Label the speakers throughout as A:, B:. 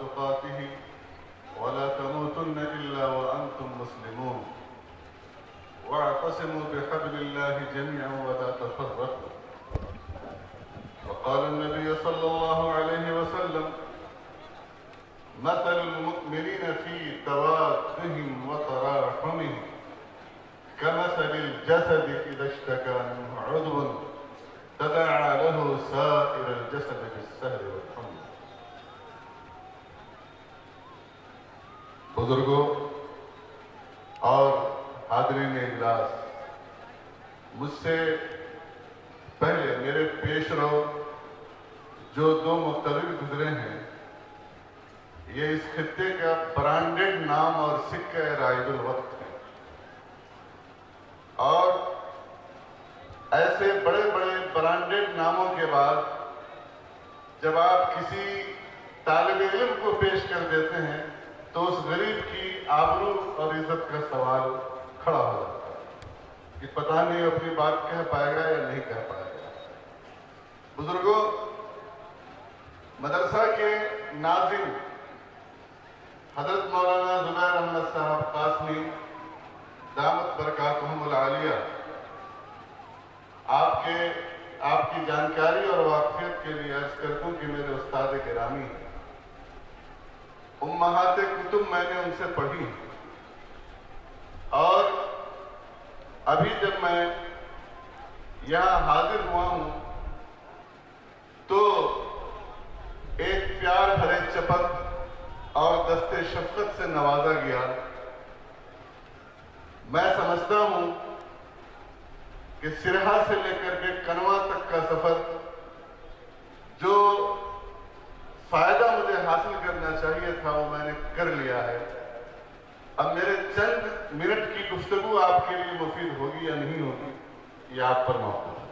A: تقاته ولا تموتن إلا وأنتم مسلمون واعتصموا بحبل الله جميعا ولا تفرقوا. وقال النبي صلى الله عليه وسلم: مثل المؤمنين في توادهم وتراحمهم كمثل الجسد إذا اشتكى منه عضو تداعى له سائر الجسد بالسهر والحمى. بزرگوں اور حاضرین اجلاس، مجھ سے پہلے میرے پیش رو جو دو مقتدر گزرے ہیں، یہ اس خطے کا برانڈڈ نام اور سکہ رائد الوقت ہے، اور ایسے بڑے بڑے برانڈڈ ناموں کے بعد جب آپ کسی طالب علم کو پیش کر دیتے ہیں تو اس غریب کی آبرو اور عزت کا سوال کھڑا ہو جاتا ہے کہ پتہ نہیں اپنی بات کہہ پائے گا یا نہیں کہہ پائے گا۔ بزرگوں، مدرسہ کے ناظم حضرت مولانا زبیر احمد صاحب قاسمی دامت برکاتہم العالیہ آپ کی جانکاری اور واقفیت کے لیے عرض کرتا ہوں کہ میرے استاد گرامی ہیں۔ امہات کتب میں نے ان سے پڑھی، اور ابھی جب میں یہاں حاضر ہوا ہوں تو ایک پیار بھرے چپت اور دست شفقت سے نوازا گیا۔ میں سمجھتا ہوں کہ سرہا سے لے کر کے کنوا تک کا سفر جو فائدہ مجھے حاصل کرنا چاہیے تھا وہ میں نے کر لیا ہے۔ اب میرے چند منٹ کی گفتگو آپ کے لیے مفید ہوگی یا نہیں ہوگی، یہ آپ پر موقف ہے۔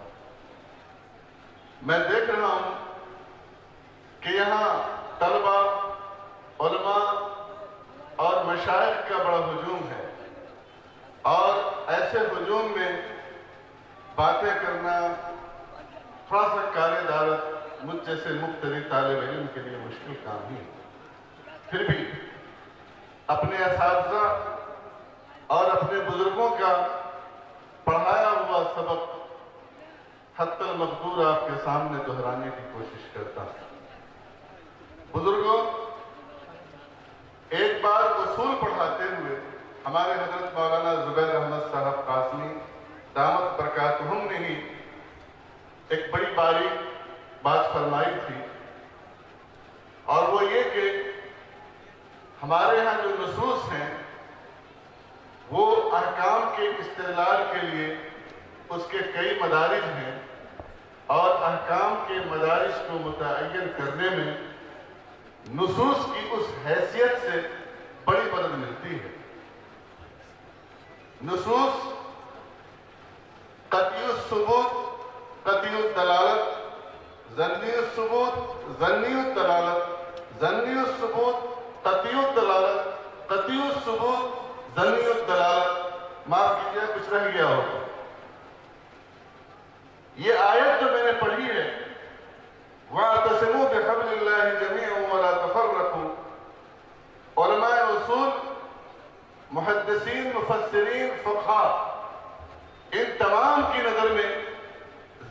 A: میں دیکھ رہا ہوں کہ یہاں طلبہ، علماء اور مشائخ کا بڑا ہجوم ہے، اور ایسے ہجوم میں باتیں کرنا تھوڑا سا کالے دارت مجھ جیسے مبتدی طالب علم کے لیے مشکل کام ہی ہے۔ پھر بھی اپنے اساتذہ اور اپنے بزرگوں کا پڑھایا ہوا سبق حتی المقدور آپ کے سامنے دہرانے کی کوشش کرتا ہوں۔ بزرگوں، ایک بار اصول پڑھاتے ہوئے ہمارے حضرت مولانا زبیر احمد صاحب قاسمی دامت برکاتہم نے ہی ایک بڑی باریک بات فرمائی تھی، اور وہ یہ کہ ہمارے ہاں جو نصوص ہیں وہ احکام کے استدلال کے لیے اس کے کئی مدارج ہیں، اور احکام کے مدارج کو متعین کرنے میں نصوص کی اس حیثیت سے بڑی مدد ملتی ہے۔ نصوص قطعی الثبوت، قطعی الدلالت، ظنی الثبوت، ظنی الدلالت، ظنی الثبوت، قطعی الدلالت، قطعی الثبوت، ظنی الدلالت، معاف کیجیے کچھ رہ گیا ہوگا۔ یہ آیت جو میں نے پڑھی ہے، وَاعْتَصِمُوا بِحَبْلِ اللَّهِ جَمِيعًا وَلَا تَفَرَّقُوا، علماء اصول، محدثین، مفسرین، فقہاء، ان تمام کی نظر میں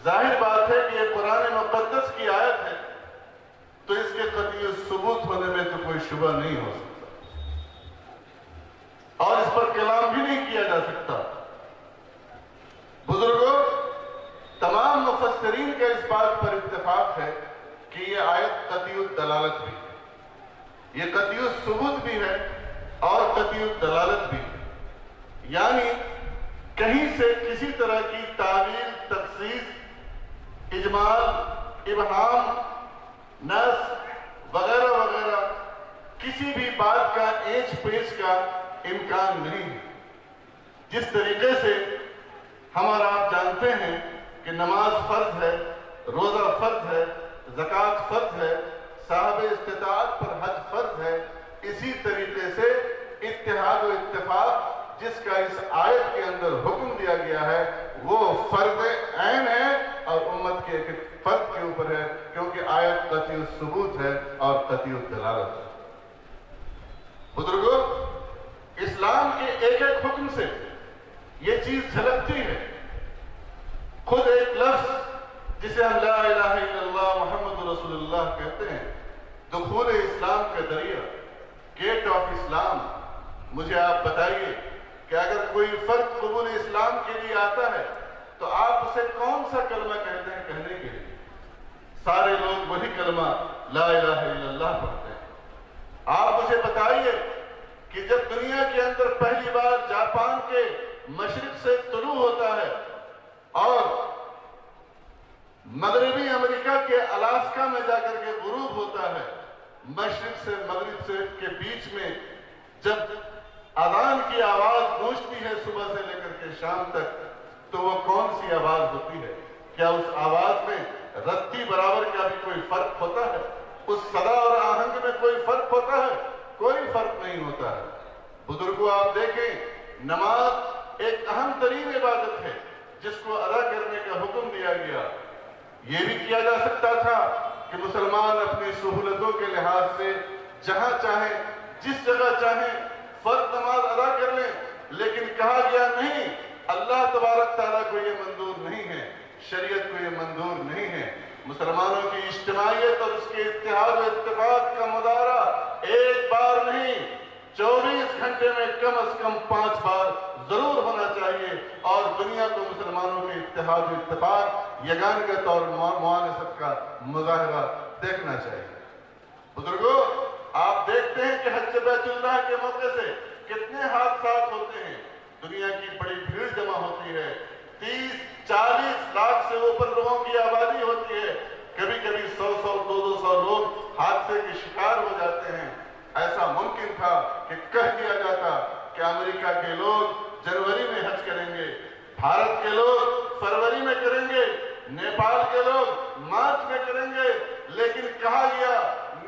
A: ظاہر بات ہے کہ یہ قرآن مقدس کی آیت ہے، تو اس کے قطعی ثبوت ہونے میں تو کوئی شبہ نہیں ہو سکتا، اور اس پر کلام بھی نہیں کیا جا سکتا۔ بزرگوں، تمام مفسرین کا اس بات پر اتفاق ہے کہ یہ آیت قطعی الدلالت بھی ہے، یہ قطعی الثبوت بھی ہے اور قطعی الدلالت بھی ہے، یعنی کہیں سے کسی طرح کی تعویل، تخصیص، اجمال، ابہام، نسخ وغیرہ وغیرہ کسی بھی بات کا اینچ پیچ کا امکان نہیں ہے۔ جس طریقے سے ہم اور آپ جانتے ہیں کہ نماز فرض ہے، روزہ فرض ہے، زکوٰۃ فرض ہے، صاحب استطاعت پر حج فرض ہے، اسی طریقے سے اتحاد و اتفاق جس کا اس آیت کے اندر حکم دیا گیا ہے وہ فرض عین ہے اور امت کے ایک فرد کے اوپر ہے، کیونکہ آیت قطعی الثبوت ہے اور قطعی الدلالت ہے۔ بزرگوں، اسلام کے ایک ایک حکم سے یہ چیز جھلکتی ہے. خود ایک لفظ جسے ہم لا الہ الا اللہ محمد رسول اللہ کہتے ہیں، دخول اسلام کا ذریعہ، گیٹ آف اسلام. مجھے آپ بتائیے کہ اگر کوئی فرد قبول اسلام کے لیے آتا ہے تو آپ اسے کون سا کلمہ کہتے ہیں کہنے کے لیے؟ سارے لوگ وہی کلمہ لا الہ الا اللہ پڑھتے ہیں. آپ مجھے بتائیے کہ جب دنیا کے اندر پہلی بار جاپان کے مشرق سے طلوع ہوتا ہے اور مغربی امریکہ کے الاسکا میں جا کر کے غروب ہوتا ہے، مشرق سے مغرب سے کے بیچ میں جب اذان کی آواز گونجتی ہے صبح سے لے کر کے شام تک، تو وہ کون سی آواز ہوتی ہے؟ کیا اس آواز میں رتی برابر کا بھی کوئی فرق ہوتا ہے؟ اس صدا اور آہنگ میں کوئی فرق ہوتا ہے؟ کوئی فرق نہیں ہوتا ہے. بزرگوں، آپ دیکھیں، نماز ایک اہم ترین عبادت ہے جس کو ادا کرنے کا حکم دیا گیا. یہ بھی کیا جا سکتا تھا کہ مسلمان اپنی سہولتوں کے لحاظ سے جہاں چاہیں، جس جگہ چاہیں فرض نماز ادا کر لیں، لیکن کہا گیا نہیں، اللہ تبارک تعالیٰ کو یہ منظور نہیں ہے، شریعت کو یہ منظور نہیں ہے. مسلمانوں کی اجتماعیت اور اس کے اتحاد و اتفاق کا مظاہرہ ایک بار نہیں، 24 گھنٹے میں کم از کم 5 بار ضرور ہونا چاہیے، اور دنیا کو مسلمانوں کے اتحاد و اتفاق، یگانگت اور معانست کا مظاہرہ دیکھنا چاہیے. بزرگوں، آپ دیکھتے ہیں کہ حج بیت اللہ کے موقع سے کتنے حادثات ہوتے ہیں. دنیا کی بڑی بھیڑ جمع ہوتی ہے، 30-40 لاکھ سے اوپر لوگوں کی آبادی ہوتی ہے. کبھی کبھی 100 200 لوگ حادثے کے شکار ہو جاتے ہیں. ایسا ممکن تھا کہ کہہ دیا جاتا کہ امریکہ کے لوگ جنوری میں حج کریں گے، بھارت کے لوگ فروری میں کریں گے، نیپال کے لوگ مارچ میں کریں گے، لیکن کہا گیا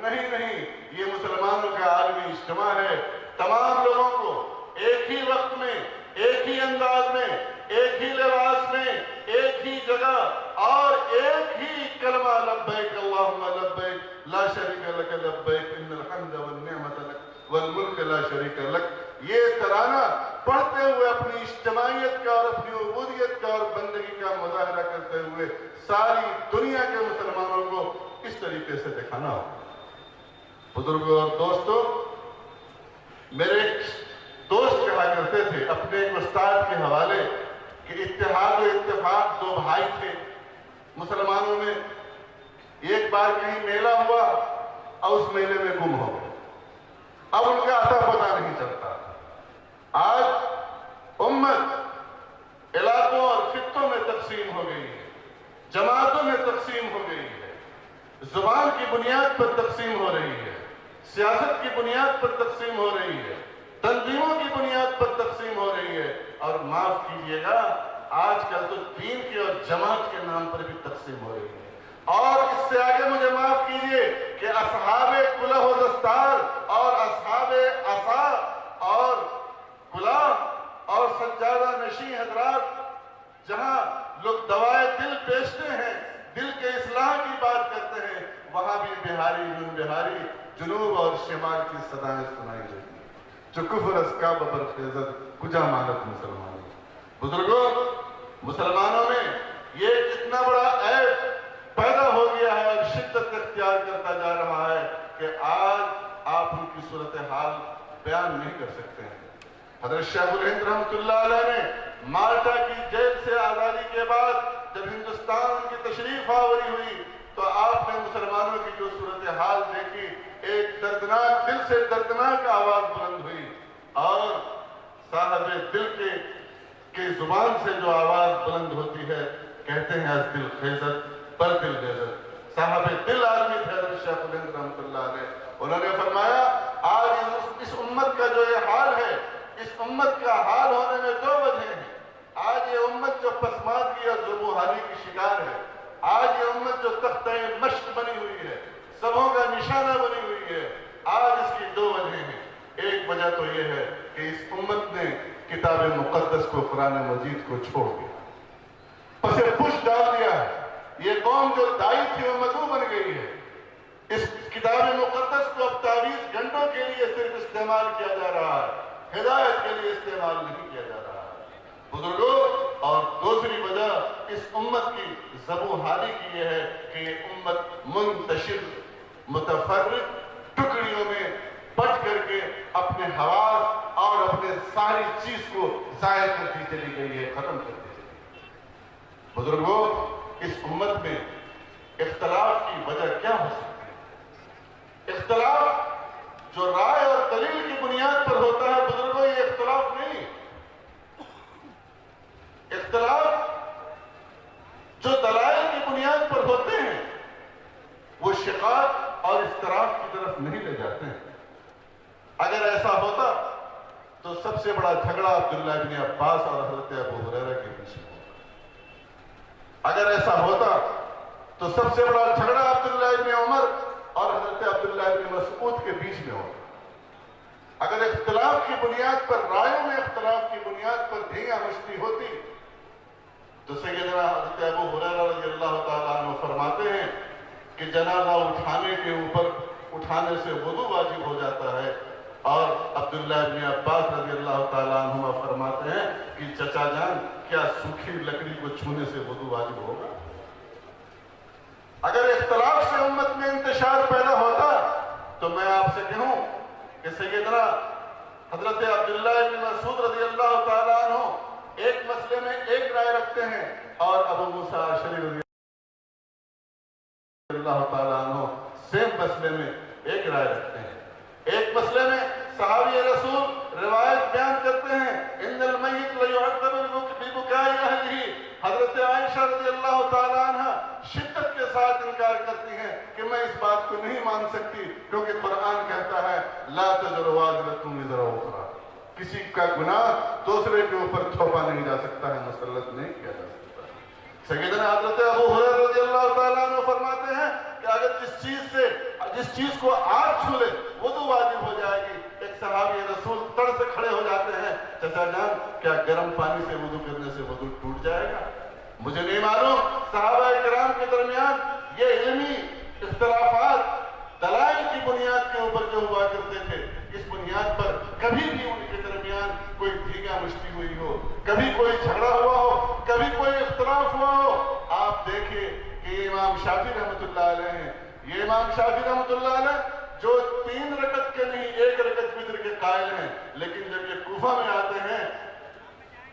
A: نہیں، یہ مسلمانوں کا عالمی اجتماع ہے. تمام لوگوں کو ایک ہی وقت میں، ایک ہی انداز میں، ایک ہی لباس میں، ایک ہی جگہ اور ایک ہی کلمہ لبیک اللہم لبیک لا شریک لک لبیک ان الحمد والنعمت لک والملک لا شریک لک، یہ ترانہ پڑھتے ہوئے اپنی اجتماعیت کا اور اپنی عبودیت کا اور بندگی کا مظاہرہ کرتے ہوئے ساری دنیا کے مسلمانوں کو اس طریقے سے دکھانا ہوگا. بزرگوں اور دوستوں، میرے ایک دوست کہا کرتے تھے اپنے ایک استاد کے حوالے کہ اتحاد و اتفاق 2 بھائی تھے مسلمانوں میں. ایک بار کہیں میلہ ہوا اور اس میلے میں گم ہو گئے. اب ان کا اتا پتہ نہیں چلتا. آج امت علاقوں اور خطوں میں تقسیم ہو گئی ہے، جماعتوں میں تقسیم ہو گئی ہے، زبان کی بنیاد پر تقسیم ہو رہی ہے، سیاست کی بنیاد پر تقسیم ہو رہی ہے، تنظیموں کی بنیاد پر تقسیم ہو رہی ہے. اور معاف کیجئے گا، آج کل تو دین کے اور جماعت کے نام پر بھی تقسیم ہو رہی ہے. اور اس سے آگے مجھے معاف کیجئے کہ اصحاب کلہ و دستار اور اصحاب عصا اور کلاه اور سجادہ نشین حضرات جہاں لوگ دوائے دل بیچتے ہیں، دل کے اصلاح کی بات کرتے ہیں، وہاں بھی بہاری نون بہاری جنوب اور شمال کی صدائیں سنائی دیتی ہیں. جو کفر از کعبہ برخیزد کجا مالت مسلمان. بزرگوں، مسلمانوں میں یہ اتنا بڑا عیب پیدا ہو گیا ہے اور شدت اختیار کرتا جا رہا ہے کہ آج آپ ان کی صورتحال بیان نہیں کر سکتے ہیں. حضرت شیخ الہند رحمۃ اللہ علیہ نے مالٹا کی جیل سے آزادی کے بعد جب ہندوستان کی تشریف آوری ہوئی تو آپ نے مسلمانوں کی جو صورتحال دیکھی، ایک دردناک، دل سے دردناک آواز بلند ہوئی، اور صاحب دل کے زبان سے جو آواز بلند ہوتی ہے کہتے ہیں از دل خیزت پر دل غیزت. صاحب دل آدمی تھے حضرت شیخ الہند رحمۃ اللہ علیہ. انہوں نے فرمایا آج اس امت کا جو یہ حال ہے، اس امت کا حال ہونے میں 2 وجہیں ہیں. آج یہ امت جو پسماندگی اور ظلم و حالی کی شکار ہے، آج یہ امت جو تختہ مشق بنی ہوئی ہے، سبوں کا نشانہ بنی ہوئی ہے، آج اس کی 2 وجہیں ہیں. ایک وجہ تو یہ ہے کہ اس امت نے کتاب مقدس کو، قرآن مجید کو چھوڑ دیا، پسے پش ڈال دیا ہے. یہ قوم جو دائی تھی وہ مدعو بن گئی ہے. اس کتاب مقدس کو اب 23 گھنٹوں کے لیے صرف استعمال کیا جا رہا ہے، ہدایت کے لیے استعمال نہیں کیا جا رہا ہے بزرگوں۔ اور دوسری وجہ اس امت کی زبونحالی کی یہ ہے کہ یہ امت منتشر متفرق ٹکڑیوں میں بٹ کر کے اپنے حواس اور اپنے ساری چیز کو ضائع کرتی چلی گئی ہے، ختم کرتی چلی گئی ہے بزرگوں۔ اس امت میں اختلاف کی وجہ کیا ہو سکتی ہے؟ اختلاف جو رائے اور دلیل کی بنیاد پر ہوتا ہے بزرگوں، یہ اختلاف نہیں۔ اختلاف جو دلائل کی بنیاد پر ہوتے ہیں وہ شقاق اور اختلاف کی طرف نہیں لے جاتے ہیں۔ اگر ایسا ہوتا تو سب سے بڑا جھگڑا عبداللہ ابن عباس اور حضرت ابو ہریرہ کے بیچ میں ہوتا۔ اگر ایسا ہوتا تو سب سے بڑا جھگڑا عبداللہ ابن عمر اور حضرت عبداللہ ابن مسعود کے بیچ میں ہوتا۔ اگر اختلاف کی بنیاد پر، رائے میں اختلاف کی بنیاد پر دھیگا مشتی ہوتی تو سیدنا حضرت ابو ہریرہ رضی اللہ تعالیٰ عنہ فرماتے ہیں کہ جنازہ اٹھانے کے اوپر اٹھانے سے وضو واجب ہو جاتا ہے، اور عبداللہ ابن عباس رضی اللہ تعالیٰ عنہ فرماتے ہیں کہ چچا جان کیا سوکھی لکڑی کو چھونے سے وضو واجب ہوگا؟ اگر اختلاف سے امت میں انتشار پیدا ہوتا تو میں آپ سے کہوں کہ سیدنا حضرت عبداللہ ابن مسعود رضی اللہ تعالیٰ عنہ ایک مسئلے میں ایک رائے رکھتے ہیں اور ابو موسیٰ اشعری رضی اللہ تعالیٰ عنہ سیم مسئلے میں ایک رائے رکھتے ہیں۔ ایک مسئلے میں صحابی رسول روایت بیان کرتے ہیں ان المیت لیعذب ببکاء اہلہ، حضرت عائشہ رضی اللہ تعالیٰ عنہ شدت کے ساتھ انکار کرتی ہیں کہ میں اس بات کو نہیں مان سکتی، کیونکہ قرآن کہتا ہے لا تزر وازرۃ وزر اخری، کسی کا گناہ دوسرے کے اوپر تھوپا نہیں جا سکتا ہے، مسلط نہیں کیا جا سکتا۔ سیدنا حضرت ابو ہریرہ رضی اللہ تعالیٰ عنہ فرماتے ہیں کہ اگر جس چیز کو آگ چھو لے وضو واجب ہو جائے گی۔ ایک صحابی رسول تڑ سے کھڑے ہو جاتے ہیں، چچا جان کیا گرم پانی سے وضو کرنے سے وضو ٹوٹ جائے گا؟ مجھے نہیں معلوم صحابہ کرام کے درمیان یہ علمی اختلافات دلائل کی بنیاد کے اوپر جو ہوا کرتے تھے، اس بنیاد پر کبھی بھی ان کے درمیان کوئی دھیگا مشتی ہوئی ہو، کبھی کوئی جھگڑا ہوا ہو، کبھی کوئی اختلاف ہوا ہو۔ آپ دیکھیں کہ امام شافعی رحمۃ اللہ علیہ ہیں، یہ امام شافعی رحمۃ اللہ علیہ جو 3 رکعت کے نہیں 1 رکعت وتر کے قائل ہیں، لیکن جب یہ کوفہ میں آتے ہیں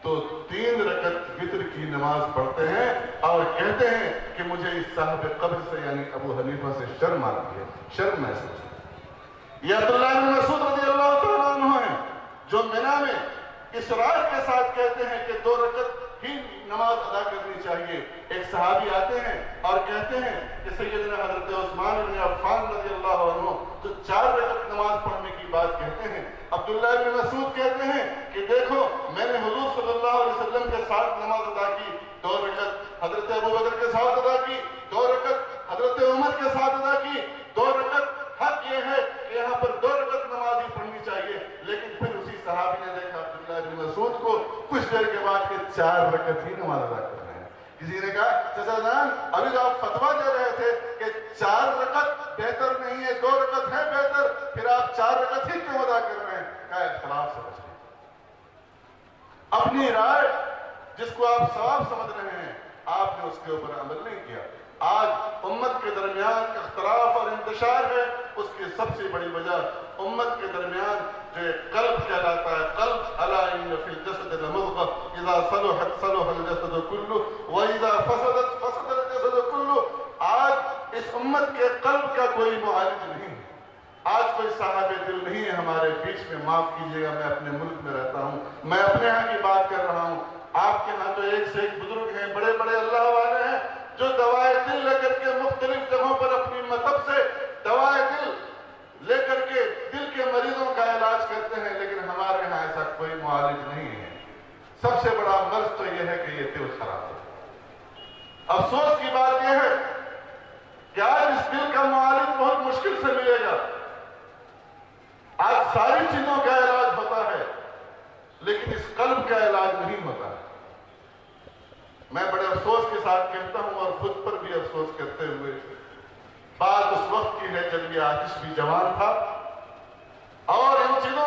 A: تو 3 رکعت وتر کی نماز پڑھتے ہیں اور کہتے ہیں کہ مجھے اس صاحب قبر سے یعنی ابو حنیفہ سے شرم آتی ہے، شرم محسوس ہے۔ یہ عبداللہ بن مسعود رضی اللہ تعالیٰ عنہ ہیں جو منی میں اصرار کے ساتھ کہتے ہیں کہ 2 رکعت ہی نماز ادا کرنی چاہیے۔ ایک صحابی آتے ہیں اور کہتے ہیں کہ سیدنا حضرت عثمان بن عفان رضی اللہ عنہ تو 4 رکعت نماز پڑھنے کی بات کہتے ہیں۔ عبداللہ بن مسعود کہتے ہیں کہ دیکھو میں نے حضور صلی اللہ علیہ وسلم کے ساتھ نماز ادا کی 2 رکعت، حضرت ابو بکر کے ساتھ ادا کی 2 رکعت، حضرت عمر کے ساتھ ادا کی 2 رکعت۔ حق یہ ہے کہ یہاں پر 2 رکعت نماز ہی پڑھنی چاہیے، لیکن پھر اسی صحابی نے دیکھا عبداللہ بن مسعود کو کچھ دیر کے بعد کہ 4 رکعت ہی نماز ادا کر رہے ہیں۔ کسی نے کہا چچا جان ابھی تو آپ فتویٰ دے رہے تھے کہ 4 رکعت بہتر نہیں ہے، 2 رکعت ہے بہتر، پھر آپ 4 رکعت ہی کیوں ادا کر رہے ہیں؟ کہا اختلاف سے بچیں، اپنی رائے جس کو آپ صواب سمجھ رہے ہیں آپ نے اس کے اوپر عمل نہیں کیا۔ آج امت کے درمیان اختلاف اور انتشار ہے، اس کی سب سے بڑی وجہ امت کے درمیان جو قلب کہلاتا ہے، قلب الا ان فی الجسد لمضغہ اذا صلحت صلح الجسد کلہ واذا فسدت فسد الجسد کلہ۔ آج اس امت کے قلب کا کوئی معالج نہیں ہے، آج کوئی صاحب دل نہیں ہے ہمارے بیچ میں۔ معاف کیجیے گا، میں اپنے ملک میں رہتا ہوں، میں اپنے ہاں کی بات کر رہا ہوں۔ آپ کے ہاں تو ایک سے ایک بزرگ ہیں، بڑے بڑے اللہ والے ہیں جو دوائے دل لے کر کے مختلف جگہوں پر اپنی مطلب سے دوائے دل لے کر کے دل کے مریضوں کا علاج کرتے ہیں، لیکن ہمارے ہاں ایسا کوئی معالج نہیں ہے۔ سب سے بڑا مرض تو یہ ہے کہ یہ دل خراب ہے۔ افسوس کی بات یہ ہے کہ آج اس دل کا معالج بہت مشکل سے ملے گا۔ آج ساری چیزوں کا علاج ہوتا ہے لیکن اس قلب کا علاج نہیں ہوتا ہے۔ میں بڑے افسوس کے ساتھ کہتا ہوں اور خود پر بھی افسوس کرتے ہوئے، بات اس وقت کی ہے جب یہ آتش بھی جوان تھا اور ان چیزوں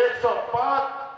A: 105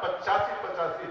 A: 85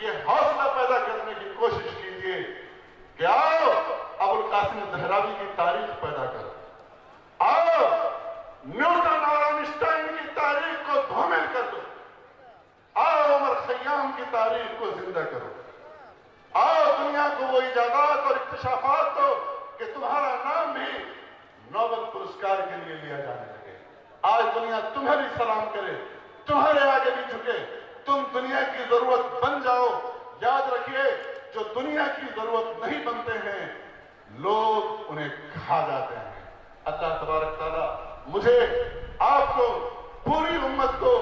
A: یہ حوصلہ پیدا کرنے کی کوشش کیجیے کہ آؤ ابو القاسم زہراوی کی تاریخ پیدا کرو، آؤ نیوٹن اور آئنسٹائن کی تاریخ کو دھومل کر دو، آؤ عمر خیام کی تاریخ کو زندہ کرو، آؤ دنیا کو وہ ایجادات اور اکتشافات دو کہ تمہارا نام بھی نوبل پرسکار کے لیے لیا جانے لگے۔ آج دنیا تمہیں بھی سلام کرے، تمہارے آگے بھی جھکے، تم دنیا کی ضرورت بن جاؤ۔ یاد رکھیے جو دنیا کی ضرورت نہیں بنتے ہیں لوگ انہیں کھا جاتے ہیں۔ اللہ تبارک تعالیٰ مجھے آپ کو پوری امت کو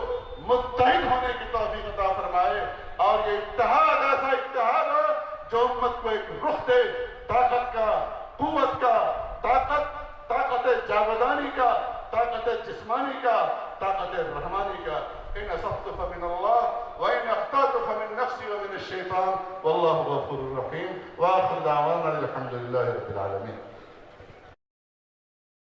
A: متحد ہونے کی توفیق عطا فرمائے، اور یہ اتحاد ایسا اتحاد ہو جو امت کو ایک رخ دے، طاقت کا، قوت کا، طاقت جاودانی کا، طاقت جسمانی کا، طاقت رحمانی کا۔ ان اصبت فمن اللہ وان اخطأت فمن نفسی ومن الشیطان واللہ غفور رحیم۔ وآخر دعوانا الحمد للہ رب العالمین۔